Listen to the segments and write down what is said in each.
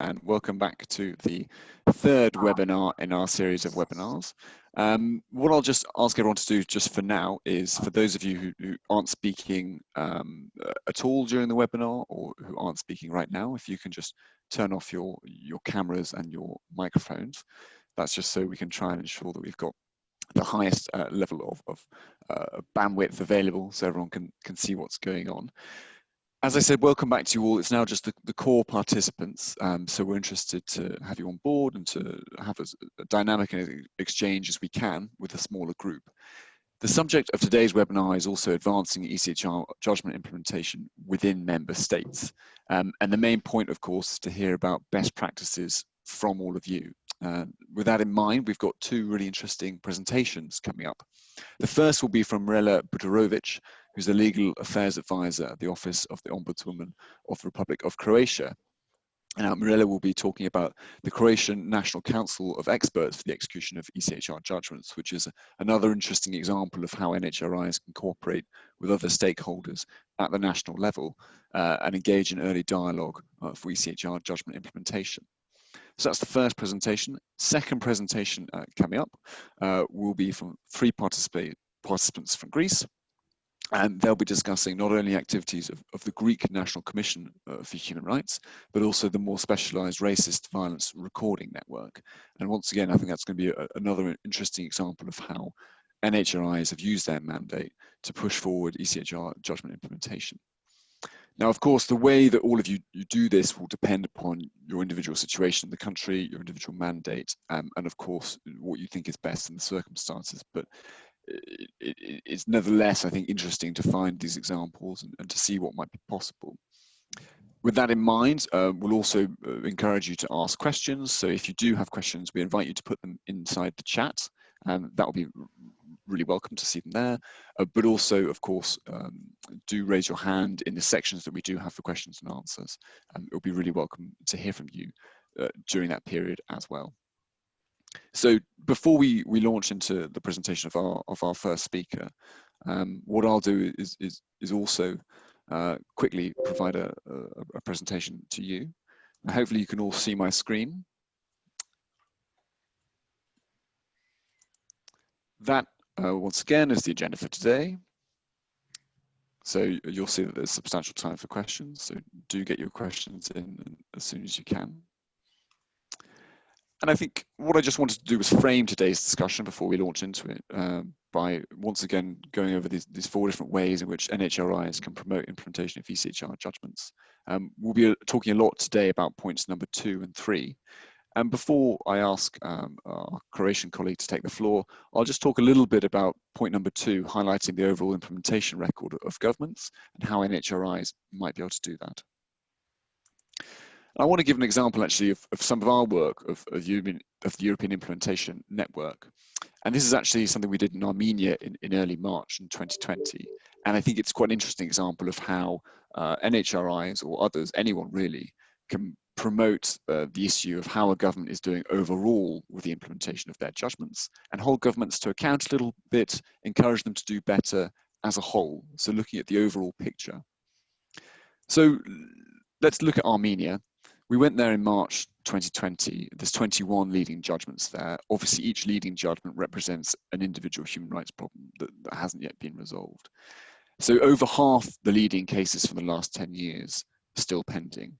and welcome back to the third webinar in our series of webinars. What I'll just ask everyone to do just for now is, for those of you who aren't speaking at all during the webinar or who aren't speaking right now, if you can just turn off your cameras and your microphones. That's just so we can try and ensure that we've got the highest level of bandwidth available so everyone can see what's going on. As I said, welcome back to you all. It's now just the core participants, so we're interested to have you on board and to have a dynamic exchange as we can with a smaller group. The subject of today's webinar is also advancing ECHR judgment implementation within member states. And the main point, of course, is to hear about best practices from all of you. With that in mind, we've got two really interesting presentations coming up. The first will be from Mirela Butorovic, who's the Legal Affairs Advisor at the Office of the Ombudswoman of the Republic of Croatia. Now, Mirela will be talking about the Croatian National Council of Experts for the Execution of ECHR Judgments, which is another interesting example of how NHRIs can cooperate with other stakeholders at the national level and engage in early dialogue for ECHR judgment implementation. So that's the first presentation. Second presentation coming up will be from three participants from Greece. And they'll be discussing not only activities of the Greek National Commission for Human Rights, but also the more specialized racist violence recording network. And once again, I think that's going to be another interesting example of how NHRIs have used their mandate to push forward ECHR judgment implementation. Now, of course, the way that all of you do this will depend upon your individual situation in the country, your individual mandate, and of course, what you think is best in the circumstances. But it's nevertheless, I think, interesting to find these examples and to see what might be possible. With that in mind, we'll also encourage you to ask questions. So if you do have questions, we invite you to put them inside the chat, and that will be really welcome to see them there. But also, of course, do raise your hand in the sections that we do have for questions and answers. It'll be really welcome to hear from you during that period as well. So before we launch into the presentation of our first speaker, what I'll do is also quickly provide a presentation to you. Hopefully you can all see my screen. That once again is the agenda for today. So you'll see that there's substantial time for questions, so do get your questions in as soon as you can. And I think what I just wanted to do was frame today's discussion before we launch into it by once again going over these four different ways in which NHRIs can promote implementation of ECHR judgments. We'll be talking a lot today about points number 2 and 3. And before I ask our Croatian colleague to take the floor, I'll just talk a little bit about point number 2, highlighting the overall implementation record of governments and how NHRIs might be able to do that. I want to give an example actually of some of our work of the European Implementation Network. And this is actually something we did in Armenia in early March in 2020. And I think it's quite an interesting example of how NHRIs or others, anyone really, can promote the issue of how a government is doing overall with the implementation of their judgments and hold governments to account a little bit, encourage them to do better as a whole. So looking at the overall picture. So let's look at Armenia. We went there in March 2020. There's 21 leading judgments there. Obviously, each leading judgment represents an individual human rights problem that hasn't yet been resolved. So over half the leading cases for the last 10 years are still pending.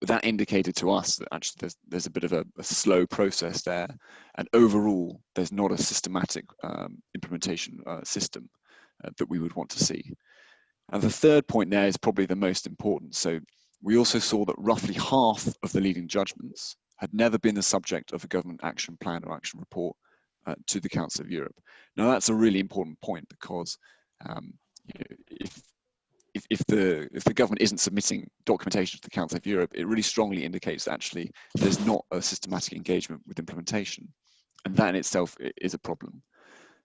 That indicated to us that actually there's a bit of a slow process there. And overall, there's not a systematic implementation system that we would want to see. And the third point there is probably the most important. So we also saw that roughly half of the leading judgments had never been the subject of a government action plan or action report to the Council of Europe. Now that's a really important point because you know, if the government isn't submitting documentation to the Council of Europe, it really strongly indicates that actually there's not a systematic engagement with implementation, and that in itself is a problem.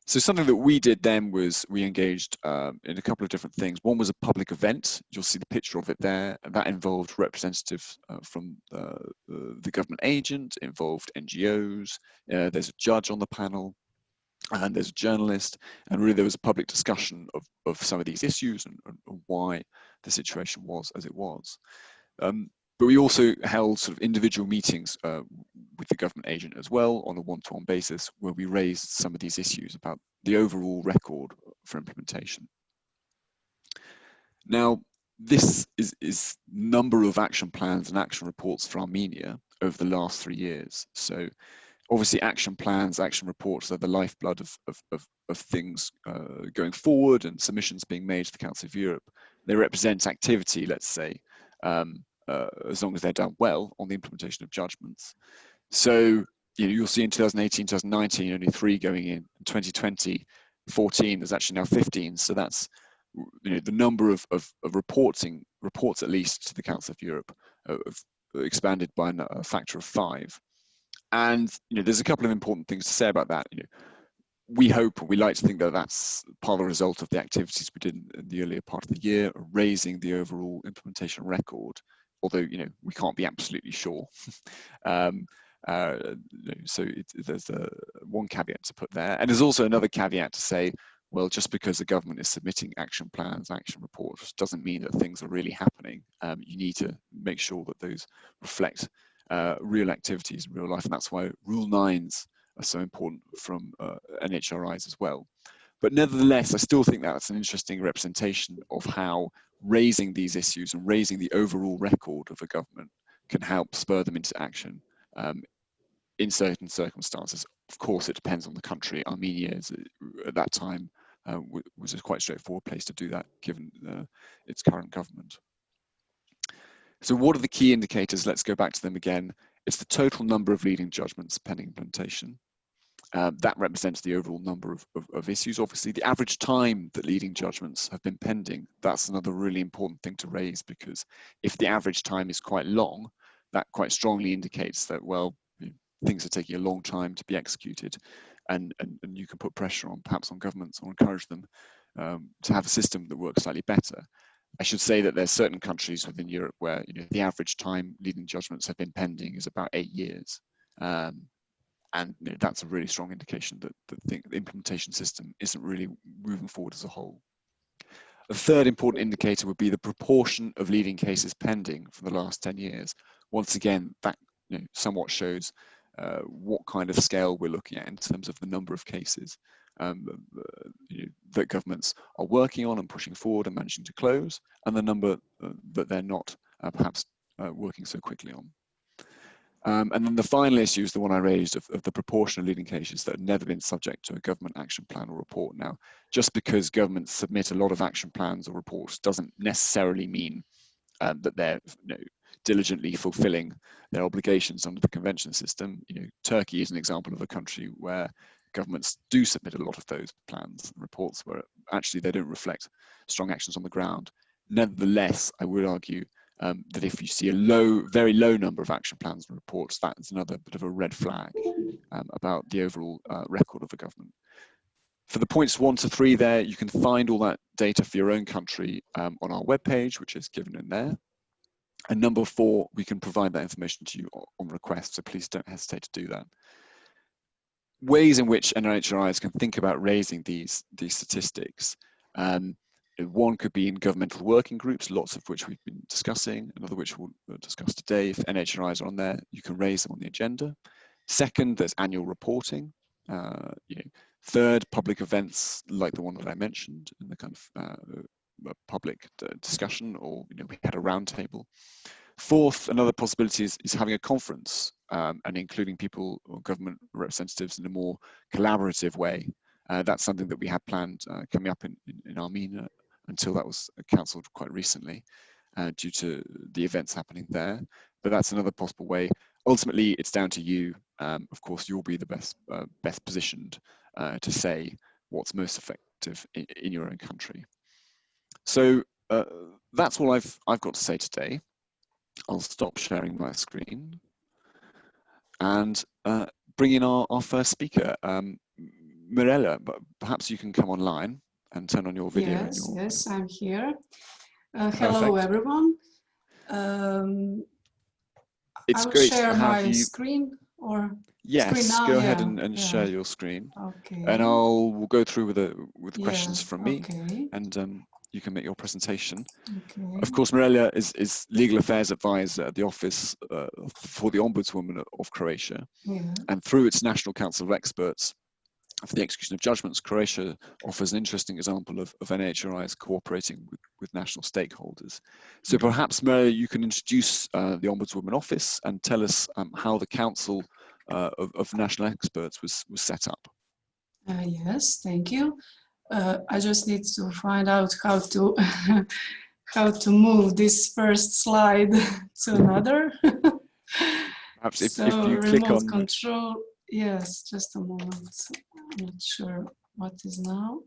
So something that we did then was we engaged in a couple of different things. One was a public event. You'll see the picture of it there. And that involved representatives from the government agent, involved NGOs. There's a judge on the panel, and there's a journalist. And really there was a public discussion of some of these issues and why the situation was as it was. But we also held sort of individual meetings with the government agent as well on a one-to-one basis, where we raised some of these issues about the overall record for implementation. Now, this is number of action plans and action reports for Armenia over the last 3 years. So obviously action plans, action reports are the lifeblood of things going forward and submissions being made to the Council of Europe. They represent activity, let's say, as long as they're done well on the implementation of judgments. So you'll see in 2018, 2019, only 3 going in. In 2020, 14, there's actually now 15. So that's the number of reports at least to the Council of Europe expanded by a factor of 5. And there's a couple of important things to say about that. We like to think that that's part of the result of the activities we did in the earlier part of the year, raising the overall implementation record, although we can't be absolutely sure. So there's one caveat to put there, and there's also another caveat to say, well, just because the government is submitting action plans, action reports, doesn't mean that things are really happening. You need to make sure that those reflect real activities in real life, and that's why Rule 9s are so important from NHRIs as well. But nevertheless, I still think that's an interesting representation of how raising these issues and raising the overall record of a government can help spur them into action in certain circumstances. Of course, it depends on the country. Armenia is, at that time was a quite straightforward place to do that, given its current government. So what are the key indicators? Let's go back to them again. It's the total number of leading judgments pending implementation. That represents the overall number of issues. Obviously, the average time that leading judgments have been pending, that's another really important thing to raise, because if the average time is quite long, that quite strongly indicates that, well, things are taking a long time to be executed, and you can put pressure on, perhaps on governments, or encourage them to have a system that works slightly better. I should say that there's certain countries within Europe where the average time leading judgments have been pending is about 8 years. And that's a really strong indication that the implementation system isn't really moving forward as a whole. A third important indicator would be the proportion of leading cases pending for the last 10 years. Once again, that somewhat shows what kind of scale we're looking at in terms of the number of cases that governments are working on and pushing forward and managing to close, and the number that they're not perhaps working so quickly on. And then the final issue is the one I raised of the proportion of leading cases that have never been subject to a government action plan or report. Now, just because governments submit a lot of action plans or reports doesn't necessarily mean that they're diligently fulfilling their obligations under the convention system. Turkey is an example of a country where governments do submit a lot of those plans and reports where actually they don't reflect strong actions on the ground. Nevertheless, I would argue that if you see a very low number of action plans and reports, that is another bit of a red flag about the overall record of a government. For the points 1 to 3 there, you can find all that data for your own country on our webpage, which is given in there. And number 4, we can provide that information to you on request, so please don't hesitate to do that. Ways in which NHRIs can think about raising these statistics. One could be in governmental working groups, lots of which we've been discussing, another which we'll discuss today. If NHRIs are on there, you can raise them on the agenda. Second, there's annual reporting. Third, public events like the one that I mentioned in the kind of public discussion, or we had a roundtable. Fourth, another possibility is having a conference and including people or government representatives in a more collaborative way. That's something that we had planned coming up in Armenia, until that was cancelled quite recently due to the events happening there. But that's another possible way. Ultimately, it's down to you. Of course, you'll be the best positioned to say what's most effective in your own country. So that's all I've got to say today. I'll stop sharing my screen and bring in our first speaker, Mirella. But perhaps you can come online and turn on your video. Yes, I'm here. Hello, everyone. It's I will great share to have my you. screen, or yes, screen now? Go ahead and share your screen. Okay. And we'll go through with questions from me. Okay. And you can make your presentation. Okay. Of course, Mirelia is Legal Affairs Advisor at the Office for the Ombudswoman of Croatia. Yeah. And through its National Council of Experts for the Execution of Judgments, Croatia offers an interesting example of NHRIs cooperating with national stakeholders. So perhaps, Mirelia, you can introduce the Ombudswoman Office and tell us how the Council of National Experts was set up. Yes, thank you. I just need to find out how to how to move this first slide to another. Perhaps So if you click remote on control. Yes, just a moment. I'm not sure what is now.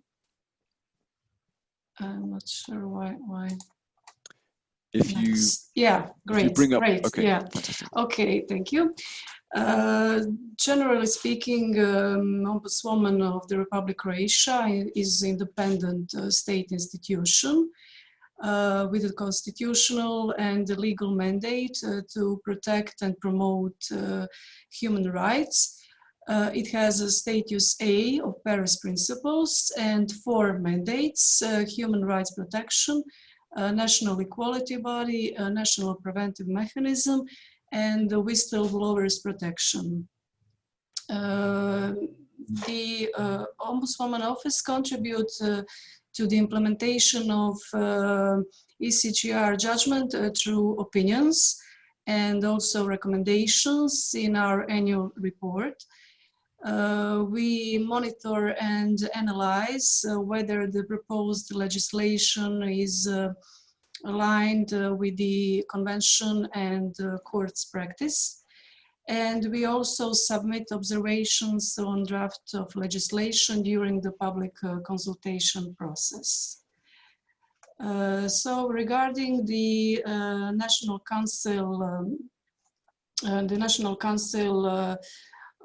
I'm not sure why. if you Yeah, great, if you bring up great. okay, Yeah, fantastic. okay, thank you. Generally speaking, Ombudswoman of the Republic of Croatia is an independent state institution with a constitutional and a legal mandate to protect and promote human rights. It has a status A of Paris Principles and 4 mandates: human rights protection, national equality body, national preventive mechanism, and the whistleblowers protection. The Ombudswoman Office contributes to the implementation of ECHR judgment through opinions and also recommendations in our annual report. We monitor and analyze whether the proposed legislation is aligned with the convention and court's practice. And we also submit observations on draft of legislation during the public consultation process. So regarding the National Council,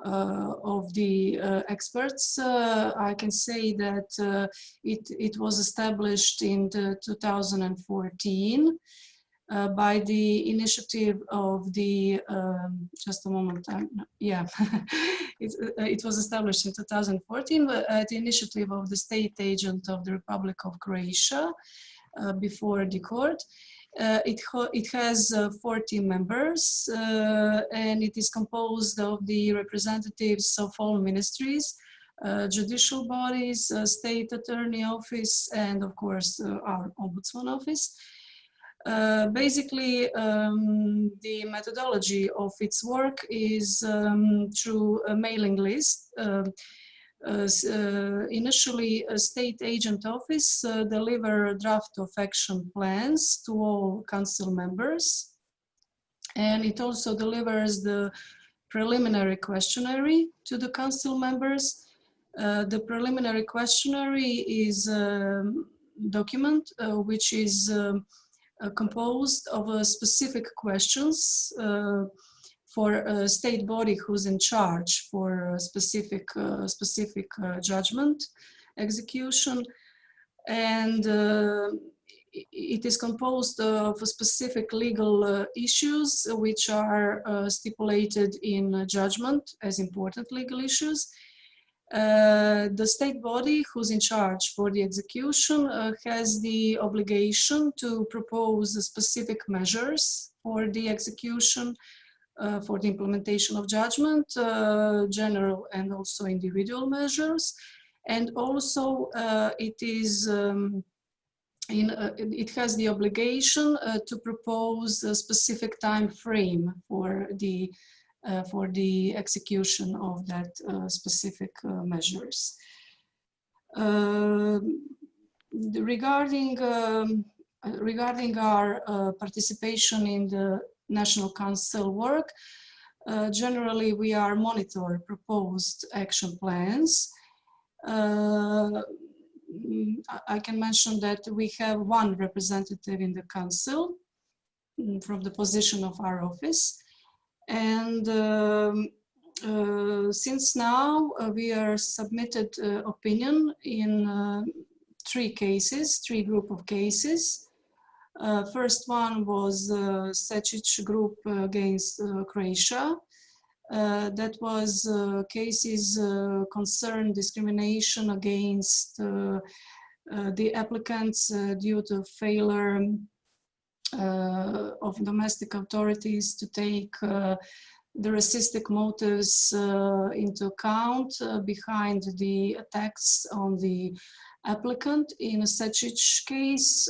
of the experts, I can say that it was established in 2014 by the initiative of the, just a moment, yeah, it was established in 2014 at the initiative of the state agent of the Republic of Croatia before the court. It has 40 members and it is composed of the representatives of all ministries, judicial bodies, state attorney office, and of course our Ombudsman office. Basically, the methodology of its work is through a mailing list. Initially, a state agent office deliver a draft of action plans to all council members, and it also delivers the preliminary questionnaire to the council members. The preliminary questionnaire is a document which is composed of specific questions for a state body who's in charge for a specific judgment execution, and it is composed of specific legal issues which are stipulated in judgment as important legal issues. The state body who's in charge for the execution has the obligation to propose specific measures for the execution, for the implementation of judgment, general and also individual measures. And also it has the obligation to propose a specific time frame for the execution of that specific measures. Regarding our participation in the National Council work, generally we are monitor proposed action plans. I can mention that we have one representative in the council from the position of our office. And since now we are submitted opinion in 3 group of cases. First one was ECHR group against Croatia. That was cases concern discrimination against the applicants due to failure of domestic authorities to take the racistic motives into account behind the attacks on the applicant in such a case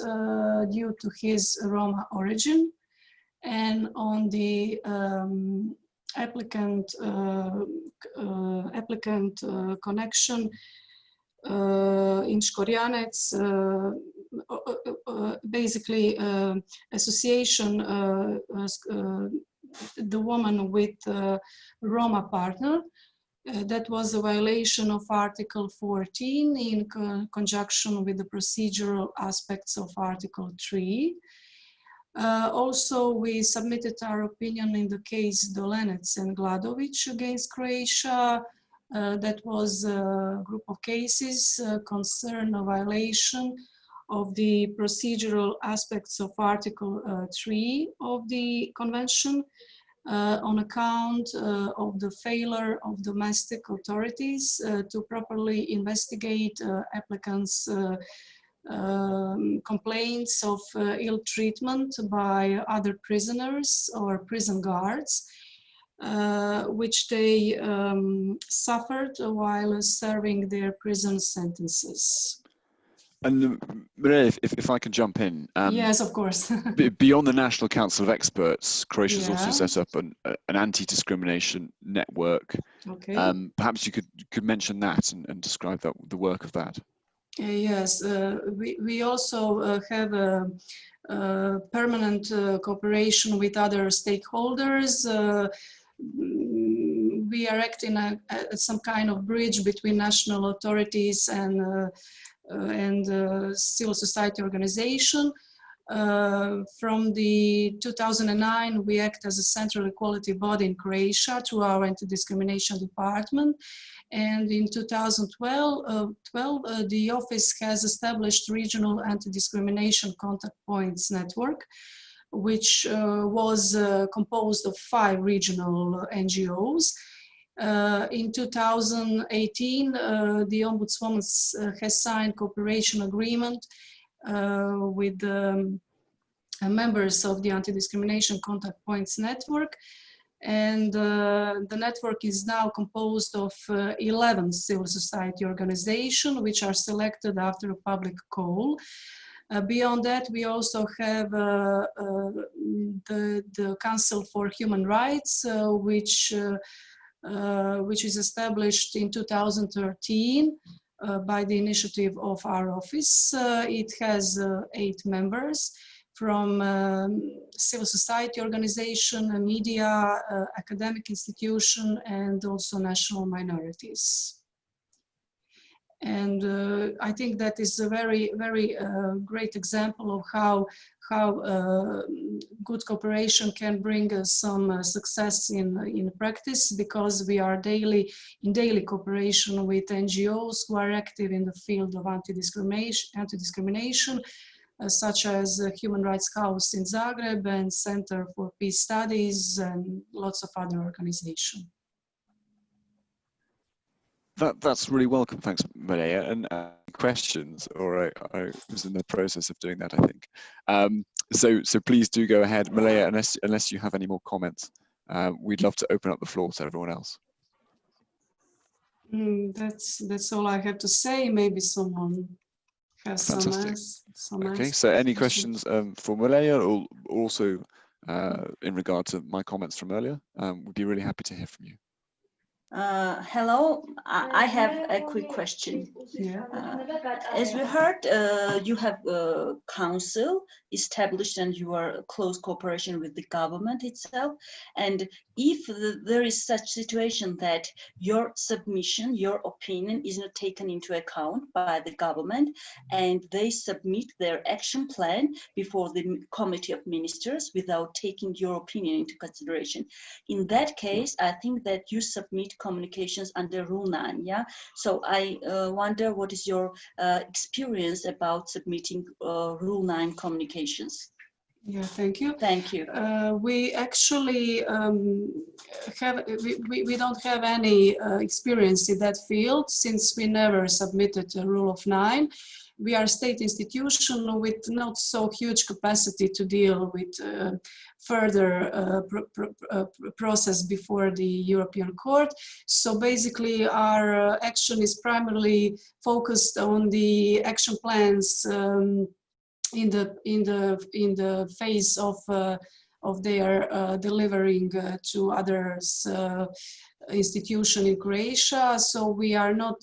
due to his Roma origin, and on the applicant connection in Škorjanec, basically association the woman with Roma partner. That was a violation of Article 14 in conjunction with the procedural aspects of Article 3. Also, we submitted our opinion in the case Dolenec and Gladovic against Croatia. That was a group of cases concern a violation of the procedural aspects of Article 3 of the Convention on account of the failure of domestic authorities to properly investigate applicants' complaints of ill treatment by other prisoners or prison guards, which they suffered while serving their prison sentences. And Maria, if I can jump in. Yes, of course. Beyond the National Council of Experts, Croatia has also Yeah. set up an anti-discrimination network. Okay. Perhaps you could mention that and describe the work of that. Yes, we also have a permanent cooperation with other stakeholders. We are acting as some kind of bridge between national authorities and civil society organization. From the 2009, we act as a central equality body in Croatia through our anti-discrimination department. And in 2012, the office has established regional anti-discrimination contact points network, which was composed of 5 regional NGOs. In 2018, the Ombudswoman has signed cooperation agreement with members of the Anti-Discrimination Contact Points Network. And the network is now composed of 11 civil society organizations, which are selected after a public call. Beyond that, we also have the Council for Human Rights, which is established in 2013 by the initiative of our office. It has 8 members from civil society organization, media, academic institution, and also national minorities. And I think that is a very, very great example of how good cooperation can bring us some success in practice, because we are in daily cooperation with NGOs who are active in the field of anti-discrimination, such as Human Rights House in Zagreb and Center for Peace Studies and lots of other organizations. That's really welcome. Thanks, Maria. And questions, or I was in the process of doing that, I think. So please do go ahead, Maria, unless you have any more comments. We'd love to open up the floor to everyone else. That's all I have to say. Maybe someone has Fantastic. some Okay, so any questions for Maria, or also in regard to my comments from earlier? We'd be really happy to hear from you. Hello, I have a quick question. Yeah. As we heard, you have a council established and you are close cooperation with the government itself. And if there is such situation that your submission, your opinion is not taken into account by the government and they submit their action plan before the committee of ministers without taking your opinion into consideration, in that case, I think that you submit communications under Rule 9, yeah? So I wonder what is your experience about submitting Rule 9 communications? Yeah, thank you. Thank you. We actually we don't have any experience in that field, since we never submitted a Rule of 9. we are a state institution with not so huge capacity to deal with further process before the European Court. So basically our action is primarily focused on the action plans in the phase of their delivering to others institution in Croatia. So we are not,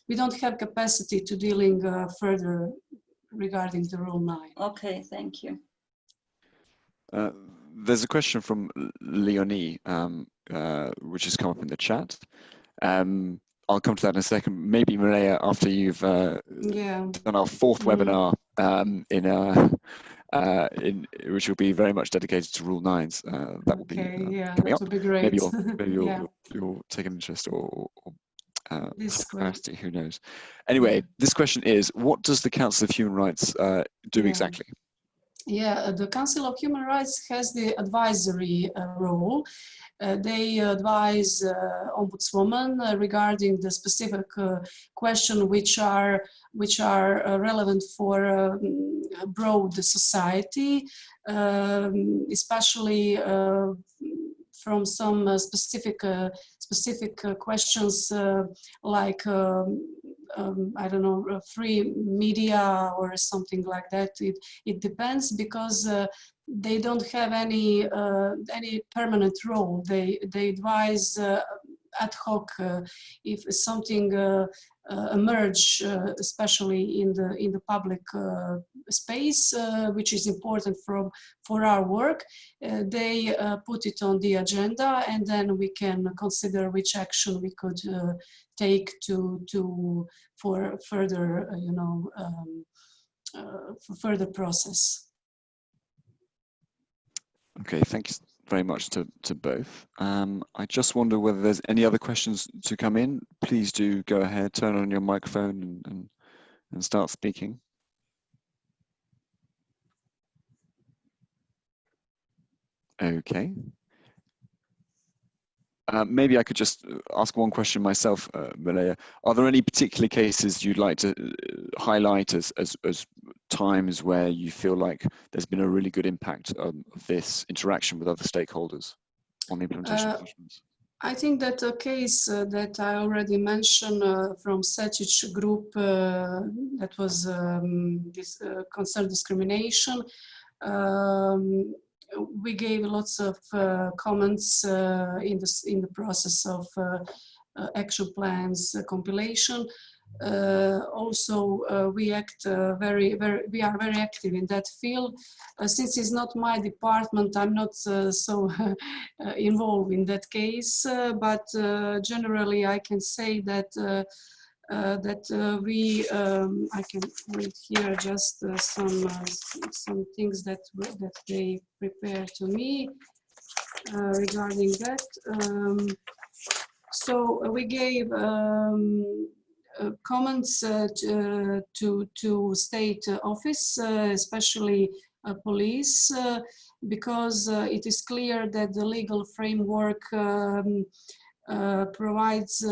we don't have capacity to dealing further regarding the Rule 9. Okay, thank you. There's a question from Leonie, which has come up in the chat. I'll come to that in a second. Maybe Maria, after you've done our fourth webinar which will be very much dedicated to Rule 9s, that will be coming up. Would be great. Maybe you'll take an interest or capacity, who knows. Anyway, this question is, what does the Council of Human Rights do exactly? Yeah, the Council of Human Rights has the advisory role. They advise Ombudswoman regarding the specific question which are relevant for broad society, especially from some specific questions like I don't know, free media or something like that. It depends, because they don't have any permanent role. They advise ad hoc if something emerge, especially in the public space, which is important for our work. They put it on the agenda, and then we can consider which action we could take for further, for further process. Okay, thanks very much to both. I just wonder whether there's any other questions to come in. Please do go ahead, turn on your microphone and start speaking. Okay. Maybe I could just ask one question myself, Malaya. Are there any particular cases you'd like to highlight as times where you feel like there's been a really good impact of this interaction with other stakeholders on the implementation of judgments? I think that a case that I already mentioned from ECHR group that was this concerned discrimination. We gave lots of comments in the process of action plans compilation. Also, we are very active in that field. Since it's not my department, I'm not so involved in that case. But generally, I can say that I can read here just some things that they prepared to me regarding that. So we gave comments to state office, especially police, because it is clear that the legal framework provides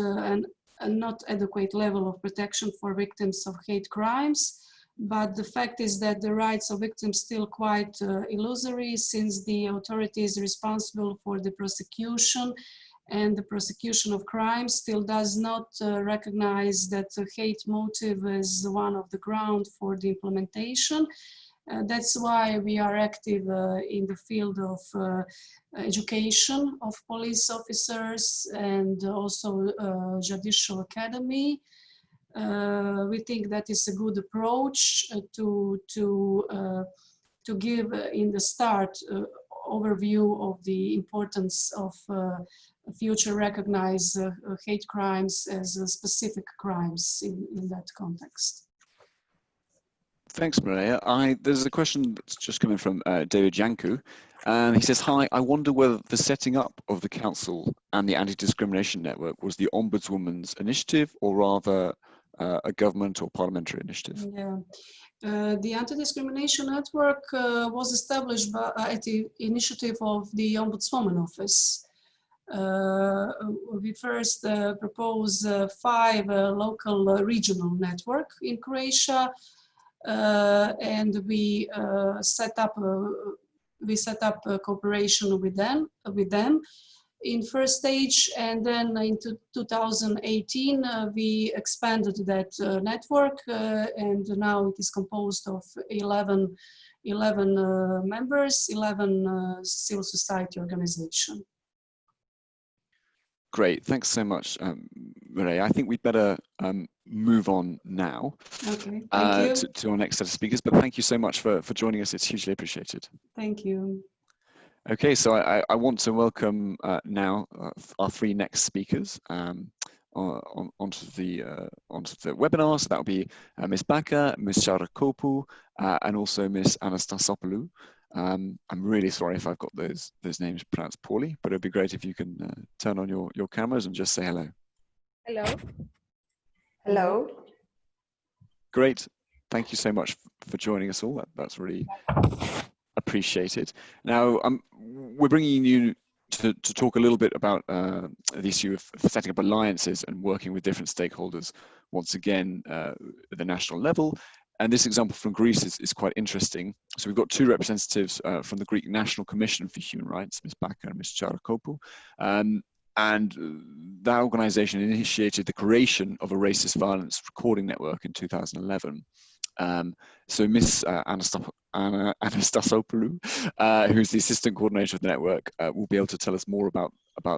a not adequate level of protection for victims of hate crimes. But the fact is that the rights of victims still quite illusory, since the authorities responsible for the prosecution and the prosecution of crimes still does not recognize that the hate motive is one of the ground for the implementation. That's why we are active in the field of education of police officers and also judicial academy. We think that is a good approach to give in the start overview of the importance of future recognize hate crimes as specific crimes in that context. Thanks, Maria. There's a question that's just coming from David Janku, and he says, hi, I wonder whether the setting up of the council and the anti-discrimination network was the Ombudswoman's initiative, or rather a government or parliamentary initiative? Yeah. The anti-discrimination network was established by the initiative of the Ombudswoman Office. We first propose 5 local regional network in Croatia, and we set up a cooperation with them in first stage, and then in 2018 we expanded that network, and now it is composed of 11 members, 11 civil society organizations. Great, thanks so much, Mireille. I think we'd better move on now to our next set of speakers, but thank you so much for joining us. It's hugely appreciated. Thank you. Okay, so I want to welcome now our 3 next speakers onto the webinar. So that will be Ms. Baka, Ms. Charakopu, and also Ms. Anastasopoulou. I'm really sorry if I've got those names pronounced poorly, but it'd be great if you can turn on your cameras and just say hello. Hello. Hello. Great. Thank you so much for joining us all. That's really appreciated. Now, we're bringing you to talk a little bit about the issue of setting up alliances and working with different stakeholders, once again, at the national level. And this example from Greece is quite interesting. So we've got 2 representatives from the Greek National Commission for Human Rights, Ms. Baka and Ms. Charakopu. And that organization initiated the creation of a racist violence recording network in 2011. So Ms. Anastasopoulou, who's the assistant coordinator of the network, will be able to tell us more about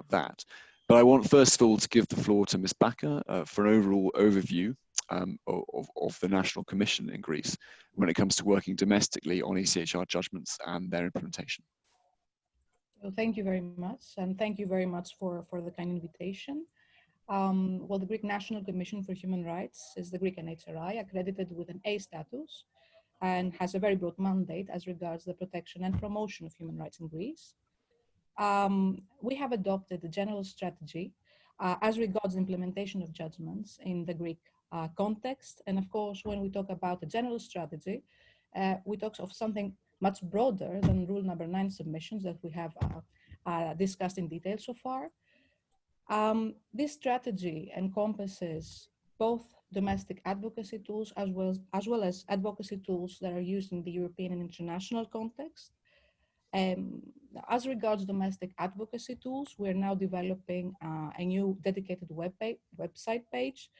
that. But I want first of all to give the floor to Ms. Baka for an overall overview of the National Commission in Greece when it comes to working domestically on ECHR judgments and their implementation. Well, thank you very much, and thank you very much for the kind invitation. Well, the Greek National Commission for Human Rights is the Greek NHRI, accredited with an A status, and has a very broad mandate as regards the protection and promotion of human rights in Greece. We have adopted a general strategy as regards the implementation of judgments in the Greek context. And of course, when we talk about a general strategy, we talk of something much broader than rule number 9 submissions that we have discussed in detail so far. This strategy encompasses both domestic advocacy tools as well as advocacy tools that are used in the European and international context. As regards domestic advocacy tools, we're now developing a new dedicated website page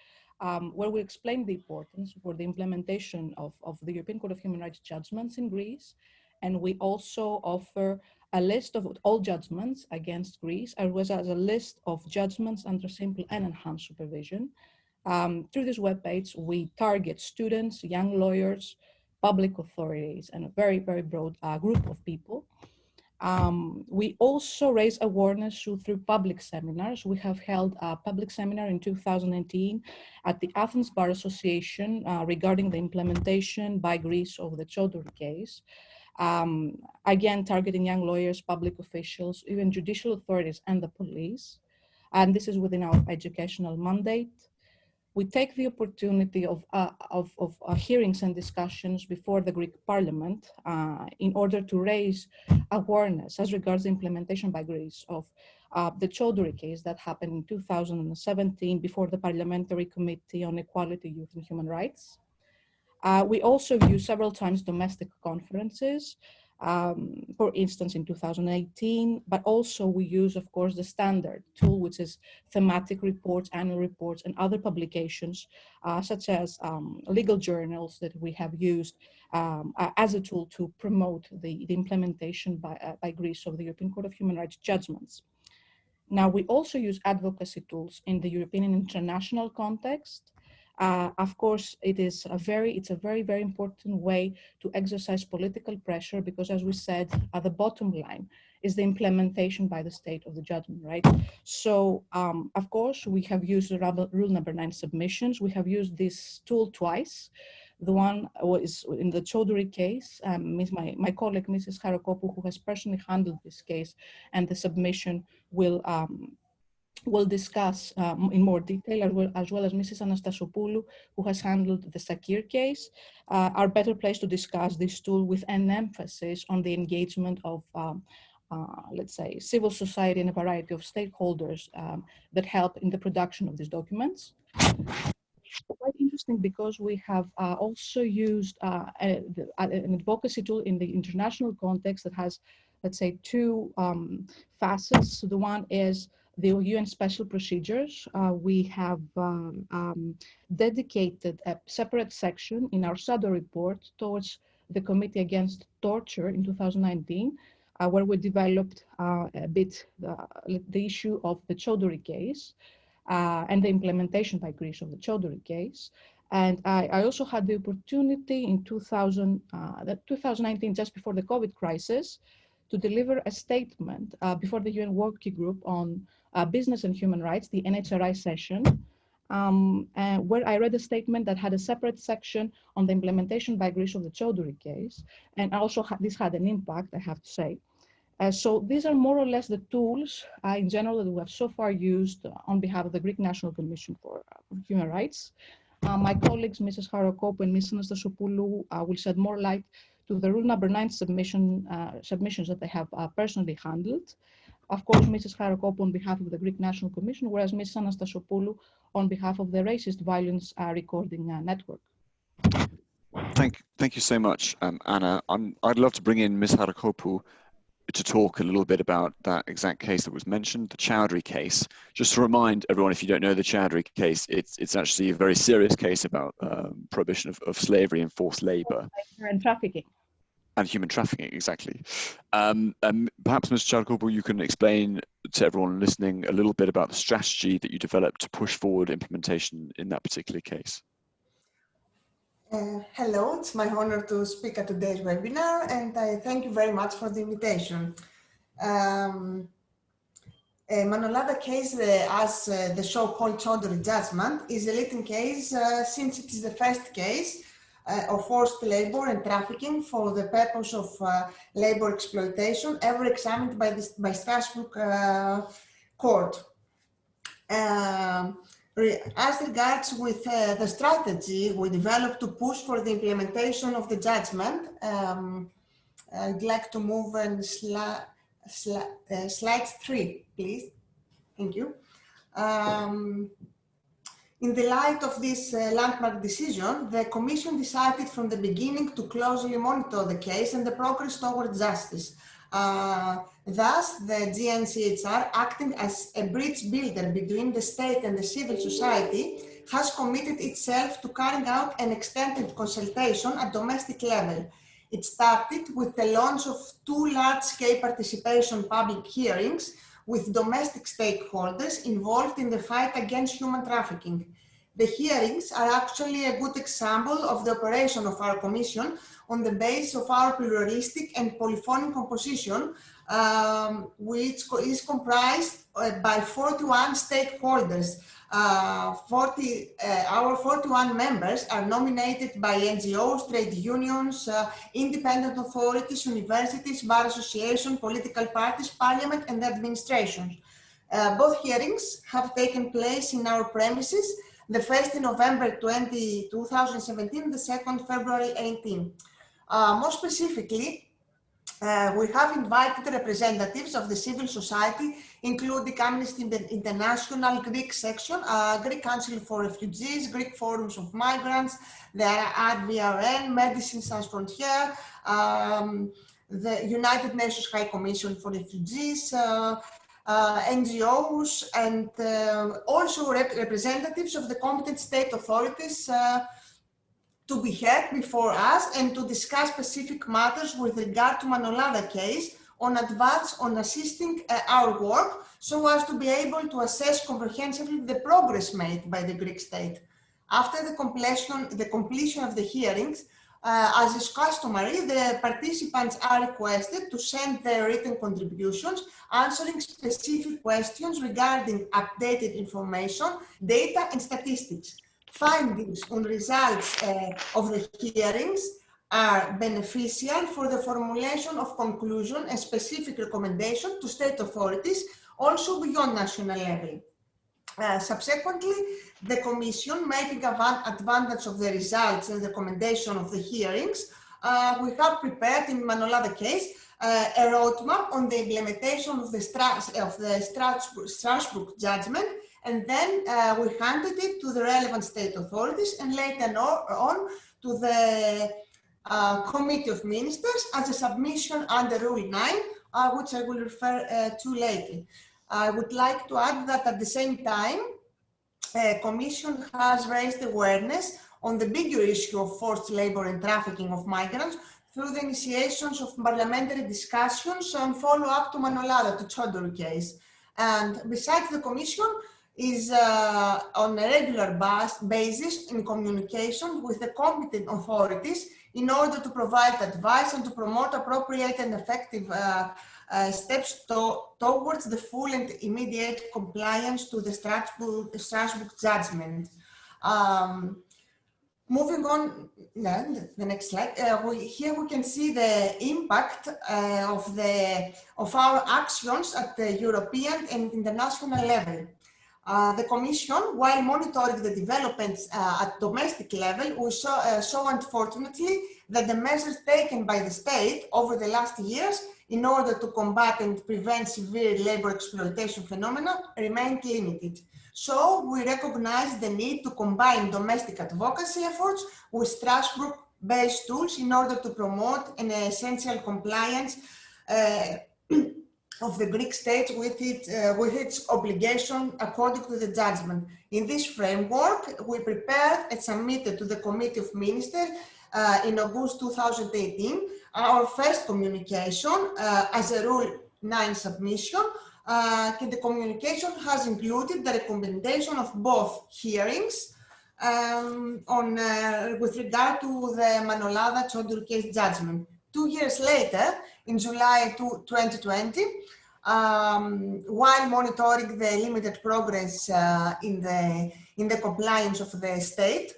where we explain the importance for the implementation of the European Court of Human Rights judgments in Greece. And we also offer a list of all judgments against Greece, as well as a list of judgments under simple and enhanced supervision. Through this webpage, we target students, young lawyers, public authorities, and a very, very broad group of people. We also raise awareness through public seminars. We have held a public seminar in 2019 at the Athens Bar Association regarding the implementation by Greece of the Choudhury case. Again, targeting young lawyers, public officials, even judicial authorities and the police. And this is within our educational mandate. We take the opportunity of hearings and discussions before the Greek Parliament in order to raise awareness as regards the implementation by Greece of the Choudhury case that happened in 2017 before the Parliamentary Committee on Equality, Youth and Human Rights. We also use several times domestic conferences, for instance, in 2018, but also we use, of course, the standard tool, which is thematic reports, annual reports, and other publications, such as legal journals that we have used as a tool to promote the implementation by Greece of the European Court of Human Rights judgments. Now, we also use advocacy tools in the European and international context. Of course, it's a very, very important way to exercise political pressure because, as we said, the bottom line is the implementation by the state of the judgment, right? So, of course, we have used rule number 9 submissions. We have used this tool twice. The one was in the Choudhury case. My colleague, Mrs. Charakopu, who has personally handled this case, and the submission will discuss in more detail, as well as Mrs. Anastasopoulou, who has handled the Sakir case, are better placed to discuss this tool with an emphasis on the engagement of let's say, civil society and a variety of stakeholders that help in the production of these documents. Quite interesting because we have also used an advocacy tool in the international context that has, let's say, two facets. So the one is the UN special procedures. We have dedicated a separate section in our SADO report towards the Committee Against Torture in 2019, where we developed a bit the issue of the Choudhury case and the implementation by Greece of the Choudhury case. And I also had the opportunity in 2019, just before the COVID crisis, to deliver a statement before the UN Working Group on Business and Human Rights, the NHRI session, where I read a statement that had a separate section on the implementation by Greece of the Choudhury case. And also this had an impact, I have to say. So these are more or less the tools in general that we have so far used on behalf of the Greek National Commission for Human Rights. My colleagues, Mrs. Harokopo and Mrs. Anastasopoulou, will shed more light to the rule number 9 submissions that they have personally handled. Of course, Mrs. Harokopo on behalf of the Greek National Commission, whereas Mrs. Anastasopoulou on behalf of the Racist Violence Recording Network. Thank you so much, Anna. I'd love to bring in Ms. Harokopo to talk a little bit about that exact case that was mentioned, the Choudhury case. Just to remind everyone, if you don't know the Choudhury case, it's actually a very serious case about prohibition of slavery and forced labor. And trafficking. And human trafficking, exactly. Perhaps, Ms. Harokopo, you can explain to everyone listening a little bit about the strategy that you developed to push forward implementation in that particular case. Hello, it's my honor to speak at today's webinar, and I thank you very much for the invitation. Manolada case, as the so-called Choudhury judgment, is a leading case since it is the first case of forced labor and trafficking for the purpose of labor exploitation ever examined by Strasbourg court. As regards with the strategy we developed to push for the implementation of the judgment, I'd like to move on slide 3, please. Thank you. In the light of this landmark decision, the Commission decided from the beginning to closely monitor the case and the progress toward justice. Thus, the ENNHRI, acting as a bridge builder between the state and the civil society, has committed itself to carrying out an extended consultation at domestic level. It started with the launch of 2 large-scale participation public hearings with domestic stakeholders involved in the fight against human trafficking. The hearings are actually a good example of the operation of our Commission on the basis of our pluralistic and polyphonic composition, which is comprised by 41 stakeholders. Our 41 members are nominated by NGOs, trade unions, independent authorities, universities, bar associations, political parties, parliament, and administrations. Both hearings have taken place in our premises, the first in November 2017, the second February 18. More specifically, we have invited representatives of the civil society, including Amnesty International Greek section, Greek Council for Refugees, Greek Forums of Migrants, the ADVRN, Medicine Sans Frontières, the United Nations High Commission for Refugees, NGOs, and also representatives of the competent state authorities to be heard before us and to discuss specific matters with regard to Manolada case on advance on assisting our work so as to be able to assess comprehensively the progress made by the Greek state. After the completion of the hearings, as is customary, the participants are requested to send their written contributions, answering specific questions regarding updated information, data, and statistics. Findings on results of the hearings are beneficial for the formulation of conclusion and specific recommendation to state authorities, also beyond national level. Subsequently, the Commission, making advantage of the results and recommendation of the hearings, we have prepared in Manolada case a roadmap on the implementation of the Strasbourg judgment, and then we handed it to the relevant state authorities and later on to the Committee of Ministers as a submission under Rule 9, which I will refer to later. I would like to add that at the same time, the Commission has raised awareness on the bigger issue of forced labor and trafficking of migrants through the initiations of parliamentary discussions and follow-up to Manolada, to Chodor case. And besides, the Commission is on a regular basis in communication with the competent authorities in order to provide advice and to promote appropriate and effective steps towards the full and immediate compliance to the Strasbourg judgment. Moving on, the next slide. Here we can see the impact of our actions at the European and international level. The Commission, while monitoring the developments at domestic level, we saw unfortunately that the measures taken by the state over the last years in order to combat and prevent severe labor exploitation phenomena remained limited. So we recognize the need to combine domestic advocacy efforts with Strasbourg-based tools in order to promote an essential compliance of the Greek state with its obligation according to the judgment. In this framework, we prepared and submitted to the Committee of Ministers in August 2018 our first communication as a Rule 9 submission. The communication has included the recommendation of both hearings with regard to the Manolada Chodor case judgment. 2 years later, in July 2020, while monitoring the limited progress in the compliance of the state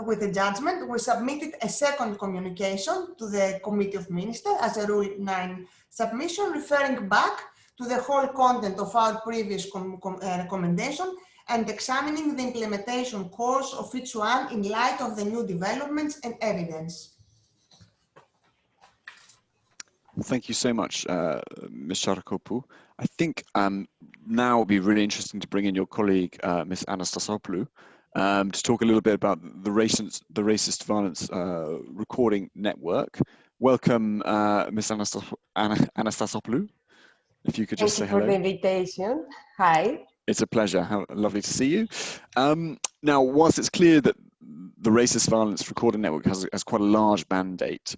with the judgment, we submitted a second communication to the Committee of Ministers as a Rule 9 submission, referring back to the whole content of our previous recommendation and examining the implementation course of each one in light of the new developments and evidence. Well, thank you so much, Ms. Charakopoulou. I think now it would be really interesting to bring in your colleague, Ms. Anastasopoulou, to talk a little bit about the racist violence recording network. Welcome, Ms. Anastasopoulou. If you could just say hello. Thank you for the invitation. Hi. It's a pleasure. How lovely to see you. Now, whilst it's clear that the Racist Violence Recording Network has quite a large mandate,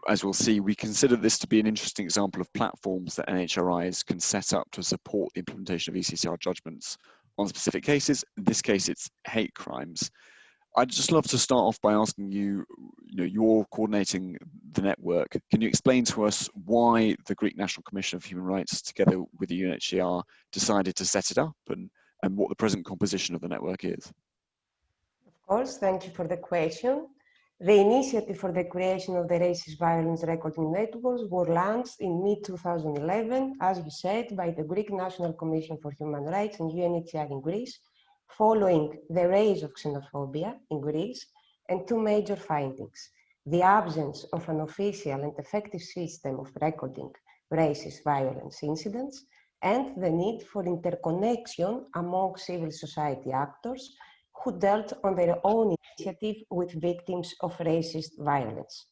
as we'll see, we consider this to be an interesting example of platforms that NHRIs can set up to support the implementation of ECHR judgments on specific cases. In this case, it's hate crimes. I'd just love to start off by asking you, you're coordinating the network. Can you explain to us why the Greek National Commission of Human Rights, together with the UNHCR, decided to set it up and what the present composition of the network is? Of course, thank you for the question. The initiative for the creation of the Racist Violence Recording Networks was launched in mid-2011, as you said, by the Greek National Commission for Human Rights and UNHCR in Greece, following the rise of xenophobia in Greece and two major findings: the absence of an official and effective system of recording racist violence incidents, and the need for interconnection among civil society actors who dealt on their own initiative with victims of racist violence.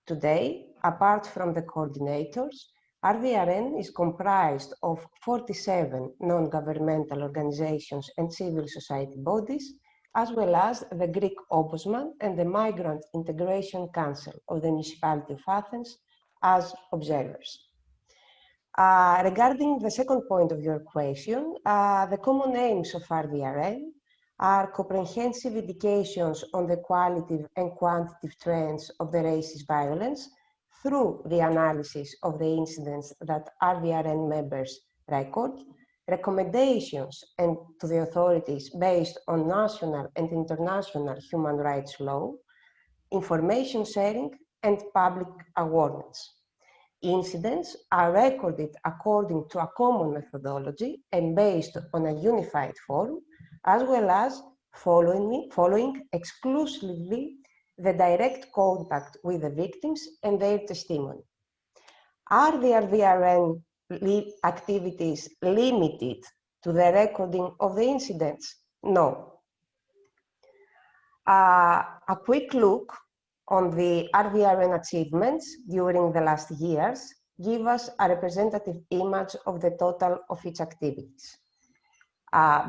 Today, apart from the coordinators, RVRN is comprised of 47 non-governmental organizations and civil society bodies, as well as the Greek Ombudsman and the Migrant Integration Council of the Municipality of Athens as observers. Regarding the second point of your question, the common aims of RVRN are comprehensive indications on the qualitative and quantitative trends of the racist violence through the analysis of the incidents that RVRN members record, recommendations and to the authorities based on national and international human rights law, information sharing, and public awareness. Incidents are recorded according to a common methodology and based on a unified forum, as well as following exclusively the direct contact with the victims and their testimony. Are the RVRN activities limited to the recording of the incidents? No. A quick look on the RVRN achievements during the last years give us a representative image of the total of its activities.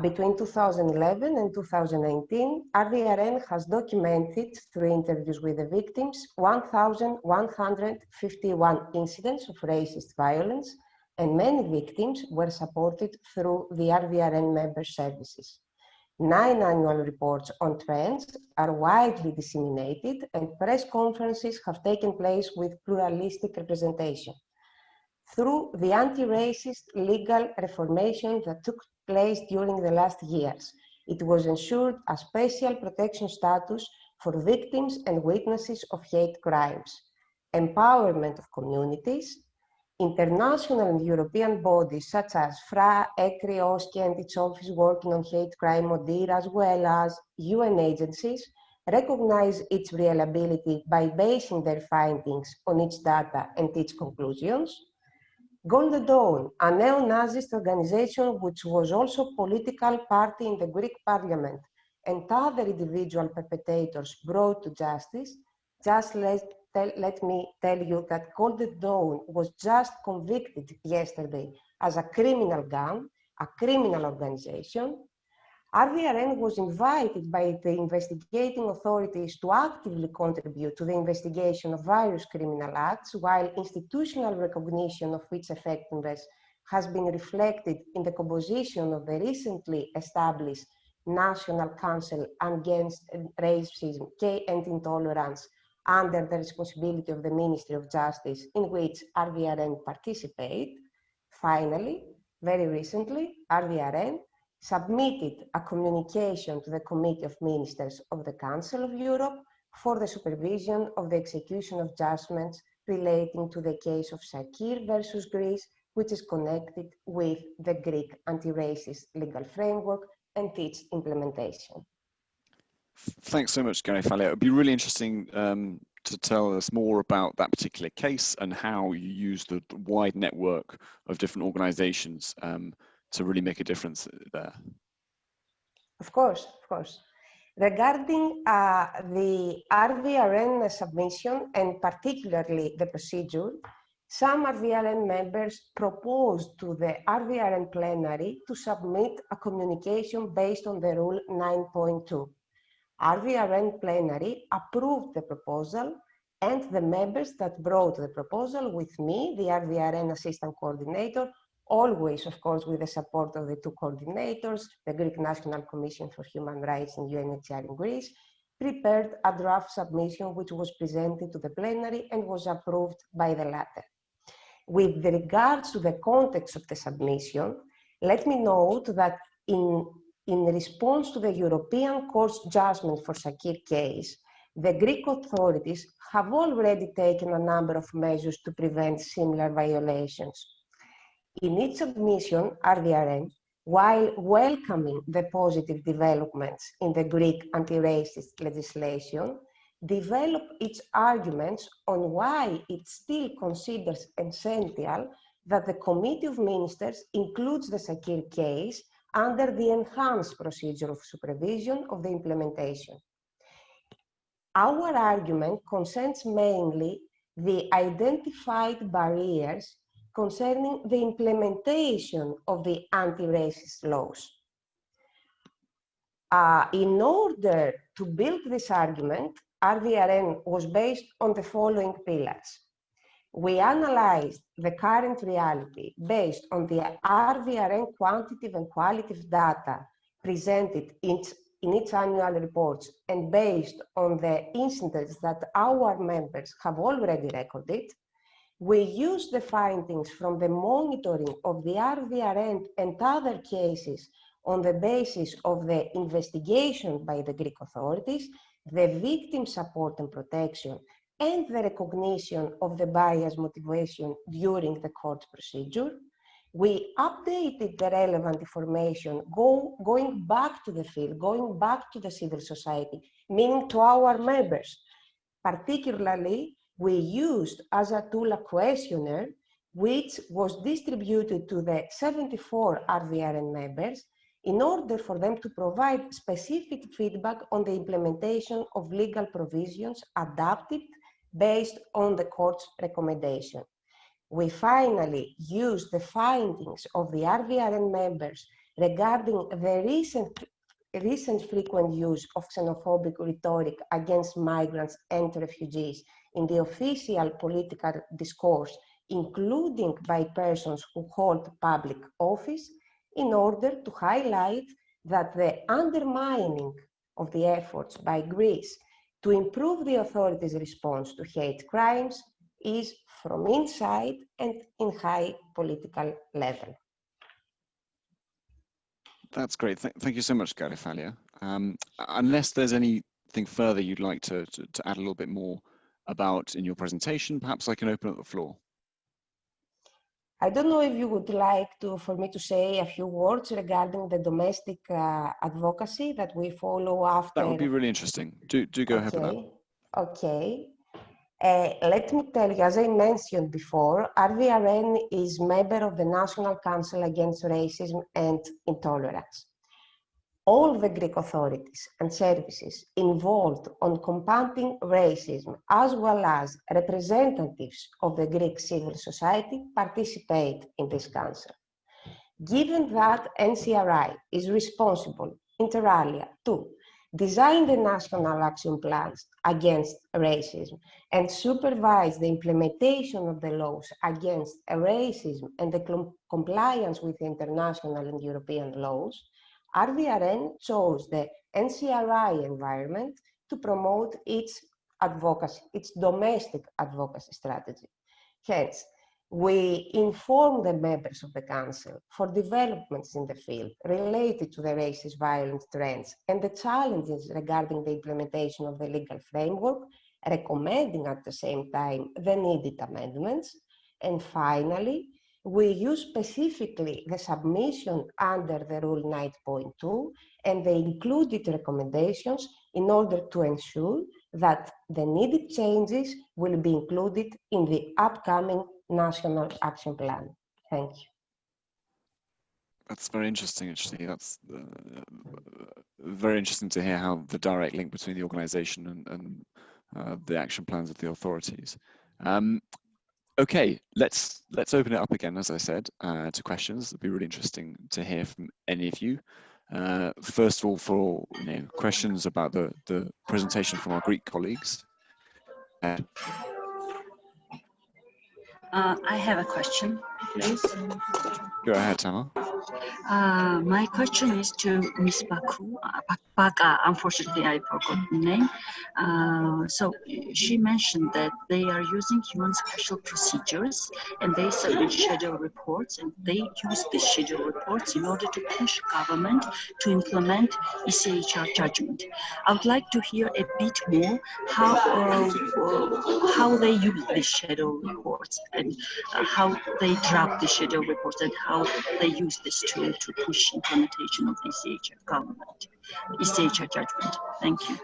Between 2011 and 2019, RVRN has documented through interviews with the victims 1,151 incidents of racist violence, and many victims were supported through the RVRN member services. 9 annual reports on trends are widely disseminated, and press conferences have taken place with pluralistic representation. Through the anti-racist legal reformation that took place during the last years, it was ensured a special protection status for victims and witnesses of hate crimes, empowerment of communities. International and European bodies such as FRA, ECHRI, OSCE and its office working on hate crime ODIHR, as well as UN agencies, recognize its reliability by basing their findings on its data and its conclusions. Golden Dawn, a neo-Nazist organization which was also a political party in the Greek parliament, and other individual perpetrators brought to justice. Just let me tell you that Golden Dawn was just convicted yesterday as a criminal gang, a criminal organization. RVRN was invited by the investigating authorities to actively contribute to the investigation of various criminal acts, while institutional recognition of its effectiveness has been reflected in the composition of the recently established National Council Against Racism and Intolerance under the responsibility of the Ministry of Justice, in which RVRN participate. Finally, very recently, RVRN submitted a communication to the Committee of Ministers of the Council of Europe for the supervision of the execution of judgments relating to the case of Shakir versus Greece, which is connected with the Greek anti-racist legal framework and its implementation. Thanks so much, Gary-Fale. It would be really interesting to tell us more about that particular case and how you use the wide network of different organizations to really make a difference there. Of course, of course. Regarding the RVRN submission and particularly the procedure, some RVRN members proposed to the RVRN plenary to submit a communication based on the rule 9.2. RVRN plenary approved the proposal, and the members that brought the proposal with me, the RVRN assistant coordinator, always, of course, with the support of the two coordinators, the Greek National Commission for Human Rights and ENNHRI in Greece, prepared a draft submission which was presented to the plenary and was approved by the latter. With regards to the context of the submission, let me note that in response to the European Court's judgment for Shakir case, the Greek authorities have already taken a number of measures to prevent similar violations. In its submission, RVRN, while welcoming the positive developments in the Greek anti-racist legislation, developed its arguments on why it still considers essential that the Committee of Ministers includes the Shakir case under the enhanced procedure of supervision of the implementation. Our argument concerns mainly the identified barriers concerning the implementation of the anti-racist laws. In order to build this argument, RVRN was based on the following pillars. We analyzed the current reality based on the RVRN quantitative and qualitative data presented in its annual reports and based on the incidents that our members have already recorded. We used the findings from the monitoring of the RVRN and other cases on the basis of the investigation by the Greek authorities, the victim support and protection, and the recognition of the bias motivation during the court procedure. We updated the relevant information going back to the field, going back to the civil society, meaning to our members. Particularly, we used as a tool a questionnaire which was distributed to the 74 RVRN members in order for them to provide specific feedback on the implementation of legal provisions adapted based on the court's recommendation. We finally used the findings of the RVRN members regarding the recent frequent use of xenophobic rhetoric against migrants and refugees in the official political discourse, including by persons who hold public office, in order to highlight that the undermining of the efforts by Greece to improve the authorities' response to hate crimes is from inside and in high political level. That's great. Thank you so much, Garifalia. Unless there's anything further you'd like to add a little bit more about in your presentation, perhaps I can open up the floor. I don't know if you would like for me to say a few words regarding the domestic advocacy that we follow after. That would be really interesting. Do go ahead with that. Okay. Let me tell you, as I mentioned before, RVRN is member of the National Council Against Racism and Intolerance. All the Greek authorities and services involved on combating racism, as well as representatives of the Greek civil society, participate in this council. Given that NCRI is responsible, inter alia, to design the national action plans against racism and supervise the implementation of the laws against racism and the compliance with international and European laws, RVRN chose the NCRI environment to promote its advocacy, its domestic advocacy strategy. Hence, we inform the members of the Council for developments in the field related to the racist violence trends and the challenges regarding the implementation of the legal framework, recommending at the same time the needed amendments. And finally, we use specifically the submission under the Rule 9.2 and the included recommendations in order to ensure that the needed changes will be included in the upcoming National Action Plan. Thank you. That's very interesting, actually. That's very interesting to hear how the direct link between the organization and the action plans of the authorities. Okay, let's open it up again, as I said, to questions. It'd be really interesting to hear from any of you. First of all, for questions about the presentation from our Greek colleagues. I have a question, please. Go ahead, Tamar. My question is to Ms. Baka. Unfortunately, I forgot the name. So she mentioned that they are using human special procedures and they submit schedule reports, and they use these schedule reports in order to push government to implement ECHR judgment. I would like to hear a bit more how they use these schedule reports and how they draft the schedule reports and how they use this tool to push implementation of ECHR judgment. Thank you.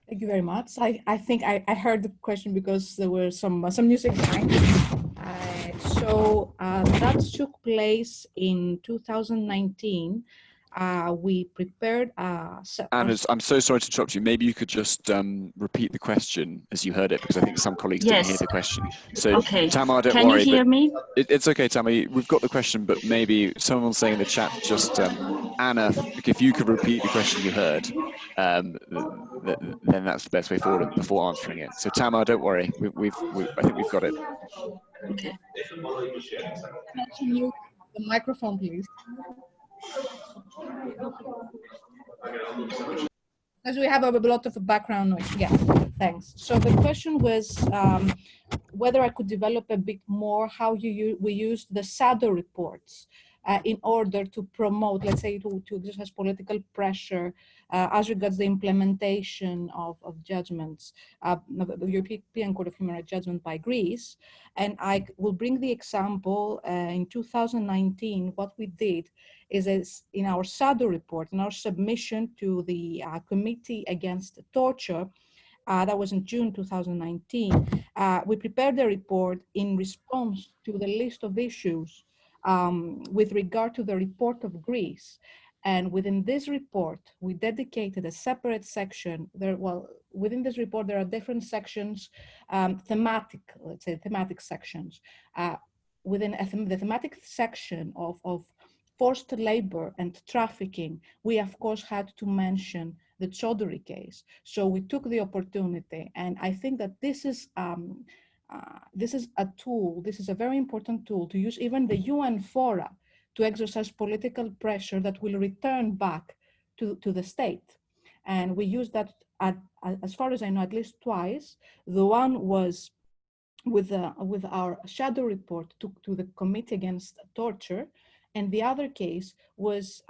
Thank you very much. I think I heard the question because there were some music behind. So that took place in 2019. We prepared. Anna, I'm so sorry to interrupt you. Maybe you could just repeat the question as you heard it, because I think some colleagues didn't hear the question. So okay. Tamar, don't Can worry. Can you hear me? It's okay, Tamar. We've got the question, but maybe someone saying in the chat, just Anna, if you could repeat the question you heard, then that's the best way forward before answering it. So Tamar, don't worry. I think we've got it. Okay. The microphone, please. Because we have a lot of background noise. Yeah, thanks. So the question was whether I could develop a bit more how we used the shadow reports in order to promote, let's say, to exercise political pressure as regards the implementation of judgments, the European Court of Human Rights judgment by Greece. And I will bring the example in 2019, what we did is in our shadow report, in our submission to the Committee Against Torture, that was in June 2019, we prepared a report in response to the list of issues with regard to the report of Greece. And within this report, we dedicated a separate section. Within this report, there are different sections, thematic, let's say thematic sections. Within the thematic section of forced labor and trafficking, we of course had to mention the Choudhury case. So we took the opportunity, and I think that this is a tool, this is a very important tool to use even the UN fora to exercise political pressure that will return back to the state. And we used that, as far as I know, at least twice. The one was with our shadow report to the Committee Against Torture, and the other case was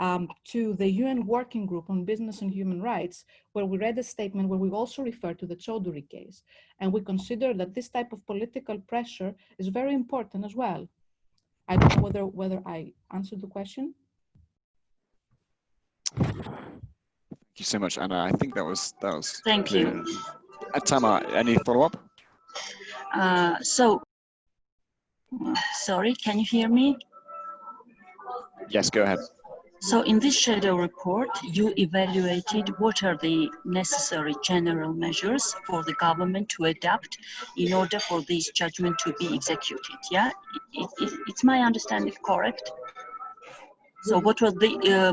to the UN Working Group on Business and Human Rights, where we read a statement where we also referred to the Choudhury case. And we consider that this type of political pressure is very important as well. I don't know whether I answered the question. Thank you so much, Anna. I think that was Thank clear. you. Tamar, any follow-up? Sorry, can you hear me? Yes, go ahead. So in this shadow report, you evaluated what are the necessary general measures for the government to adopt in order for this judgment to be executed, yeah? It's my understanding correct? So what were the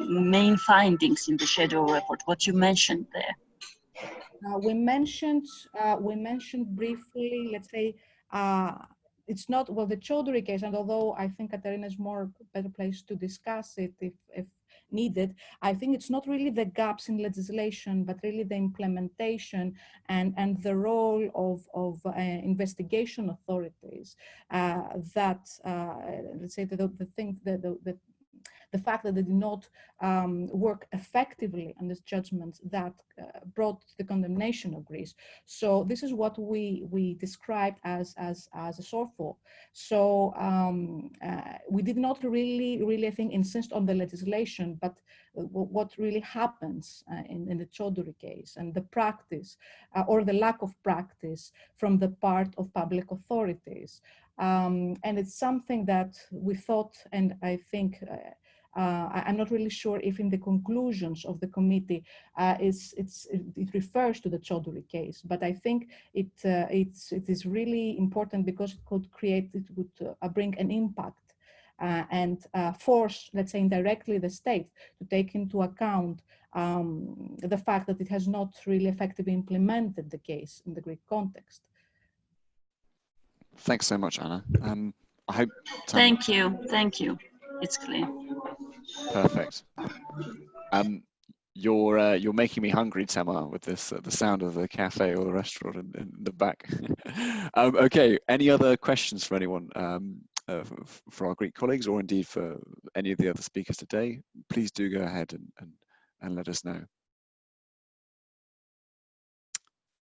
main findings in the shadow report, what you mentioned there? We mentioned briefly, let's say, it's not, well, the Choudhury case, and although I think Katerina is more better placed to discuss it if needed, I think it's not really the gaps in legislation, but really the implementation and the role of investigation authorities that, let's say, the fact that they did not work effectively on this judgment that brought the condemnation of Greece. So this is what we described as a shortfall. So we did not really, I think, insist on the legislation, but what really happens in the Choudhury case and the practice or the lack of practice from the part of public authorities. And it's something that we thought, and I think, I'm not really sure if in the conclusions of the committee it refers to the Choudhury case, but I think it is really important because it would bring an impact and force, let's say, indirectly the state to take into account the fact that it has not really effectively implemented the case in the Greek context. Thanks so much, Anna. I hope. Thank you. It's clear. Perfect. You're making me hungry, Tamar, with this the sound of the cafe or the restaurant in the back. Okay. Any other questions for anyone for our Greek colleagues, or indeed for any of the other speakers today? Please do go ahead and let us know.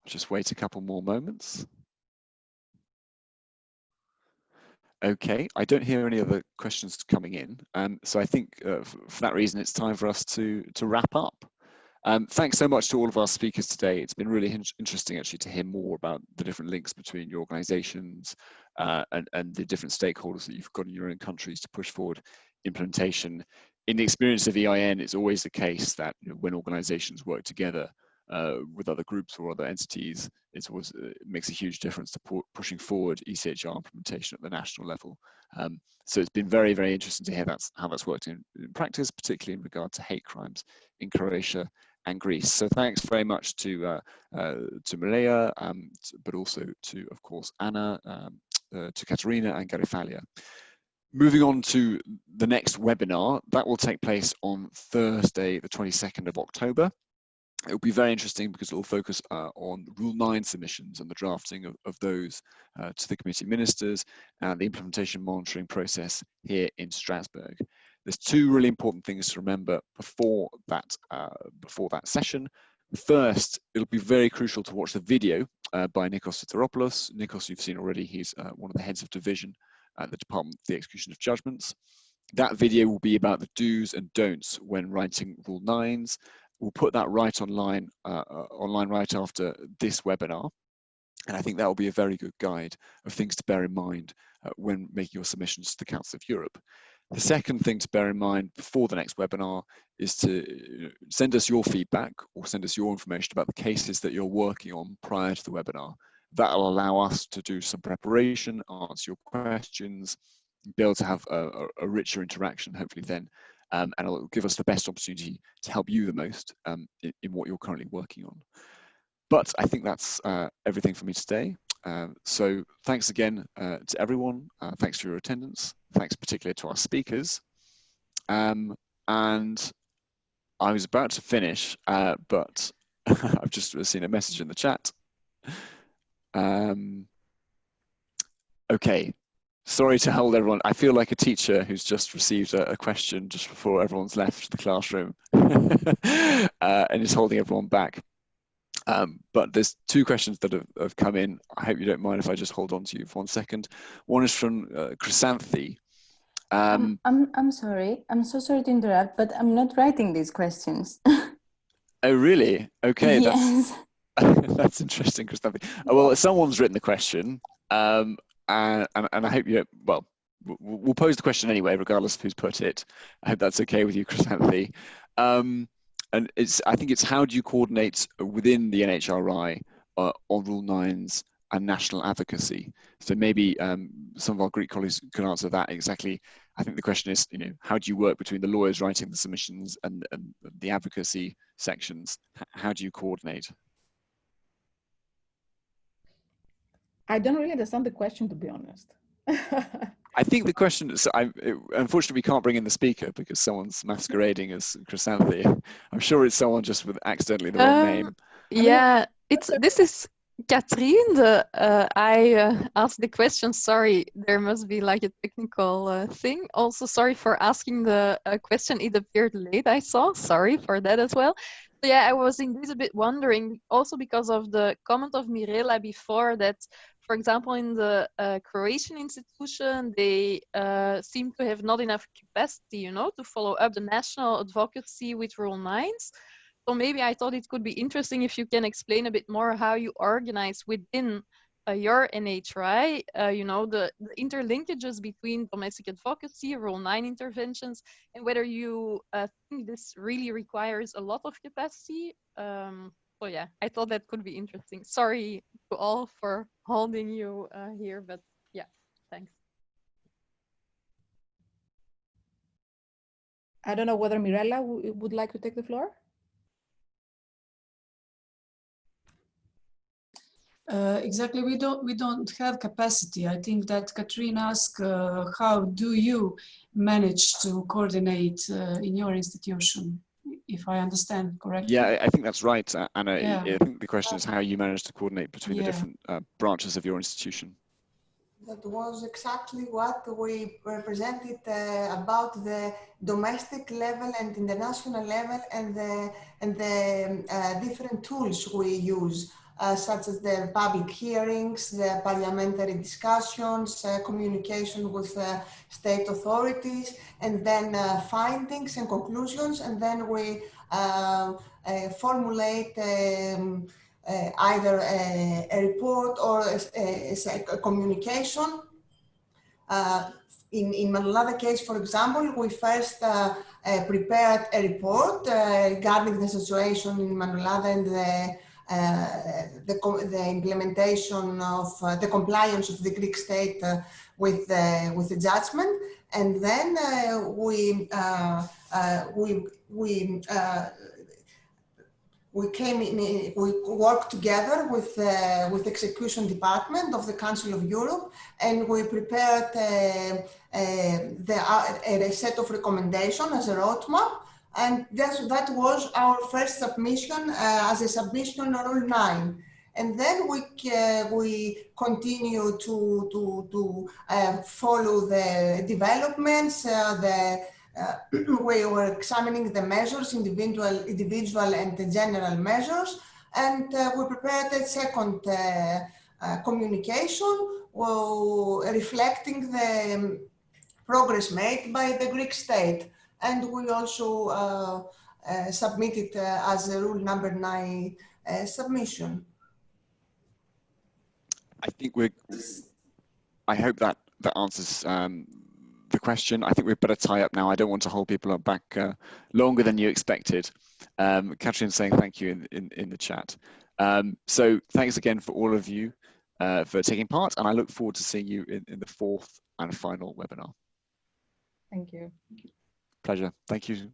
I'll just wait a couple more moments. Okay, I don't hear any other questions coming in, so I think for that reason it's time for us to wrap up. Thanks so much to all of our speakers today. It's been really interesting actually to hear more about the different links between your organizations and the different stakeholders that you've got in your own countries to push forward implementation. In the experience of EIN, it's always the case that when organizations work together with other groups or other entities, it makes a huge difference to pushing forward ECHR implementation at the national level. So it's been very, very interesting to hear how that's worked in practice, particularly in regard to hate crimes in Croatia and Greece. So thanks very much to Maria, but also to, of course, Anna, to Katerina and Garifalia. Moving on to the next webinar, that will take place on Thursday, the 22nd of October. It will be very interesting because it will focus on Rule 9 submissions and the drafting of those to the committee ministers and the implementation monitoring process here in Strasbourg. There's two really important things to remember before that session. First, it'll be very crucial to watch the video by Nikos Soteropoulos. Nikos, you've seen already, he's one of the heads of division at the Department for the Execution of Judgments. That video will be about the do's and don'ts when writing Rule 9s, we'll put that right online, online right after this webinar. And I think that will be a very good guide of things to bear in mind when making your submissions to the Council of Europe. The second thing to bear in mind before the next webinar is to send us your feedback or send us your information about the cases that you're working on prior to the webinar. That will allow us to do some preparation, answer your questions, be able to have a richer interaction, hopefully then, and it'll give us the best opportunity to help you the most in what you're currently working on. But I think that's everything for me today. So thanks again to everyone. Thanks for your attendance. Thanks particularly to our speakers. And I was about to finish, but I've just seen a message in the chat. Okay, sorry to hold everyone. I feel like a teacher who's just received a question just before everyone's left the classroom and is holding everyone back. But there's two questions that have come in. I hope you don't mind if I just hold on to you for 1 second. One is from Chrysanthi. I'm sorry. I'm so sorry to interrupt, but I'm not writing these questions. Oh, really? Okay. Yes. That's interesting, Chrysanthi. Well, someone's written the question, and I hope you. Well, we'll pose the question anyway, regardless of who's put it. I hope that's okay with you, Chrysanthi. And I think it's how do you coordinate within the NHRI on Rule 9s and national advocacy? So maybe some of our Greek colleagues can answer that exactly. I think the question is, how do you work between the lawyers writing the submissions and the advocacy sections? How do you coordinate? I don't really understand the question, to be honest. I think the question, so unfortunately we can't bring in the speaker because someone's masquerading as Chrysanthi. I'm sure it's someone just with accidentally the wrong name. Yeah, this is Catherine. I asked the question, sorry, there must be like a technical thing. Also, sorry for asking the question, it appeared late, I saw, sorry for that as well. So yeah, I was indeed a bit wondering, also because of the comment of Mirela before that, for example, in the Croatian institution, they seem to have not enough capacity, to follow up the national advocacy with Rule 9s. So maybe I thought it could be interesting if you can explain a bit more how you organize within your NHRI, the interlinkages between domestic advocacy, Rule 9 interventions, and whether you think this really requires a lot of capacity. So yeah, I thought that could be interesting. Sorry to all for holding you here, but yeah, thanks. I don't know whether Mirela would like to take the floor. Exactly, we don't have capacity. I think that Katrine asked, how do you manage to coordinate in your institution, if I understand correctly? Yeah, I think that's right, Anna. Yeah. I think the question is how you manage to coordinate between the different branches of your institution. That was exactly what we presented about the domestic level and international level and the different tools we use, such as the public hearings, the parliamentary discussions, communication with state authorities, and then findings and conclusions, and then we formulate either a report or a communication. In Manolada case, for example, we first prepared a report regarding the situation in Manolada and the implementation of the compliance of the Greek state with the judgment, and then we worked together with the execution department of the Council of Europe, and we prepared a set of recommendations as a roadmap, and that was our first submission as a submission on Rule 9. And then we continue to follow the developments, we were examining the measures, individual and the general measures, and we prepared a second communication reflecting the progress made by the Greek state. And we also submitted as a rule number 9 submission. I think I hope that answers the question. I think we'd better tie up now. I don't want to hold people back longer than you expected. Katrin saying thank you in the chat. So thanks again for all of you for taking part, and I look forward to seeing you in the fourth and final webinar. Thank you. Pleasure. Thank you.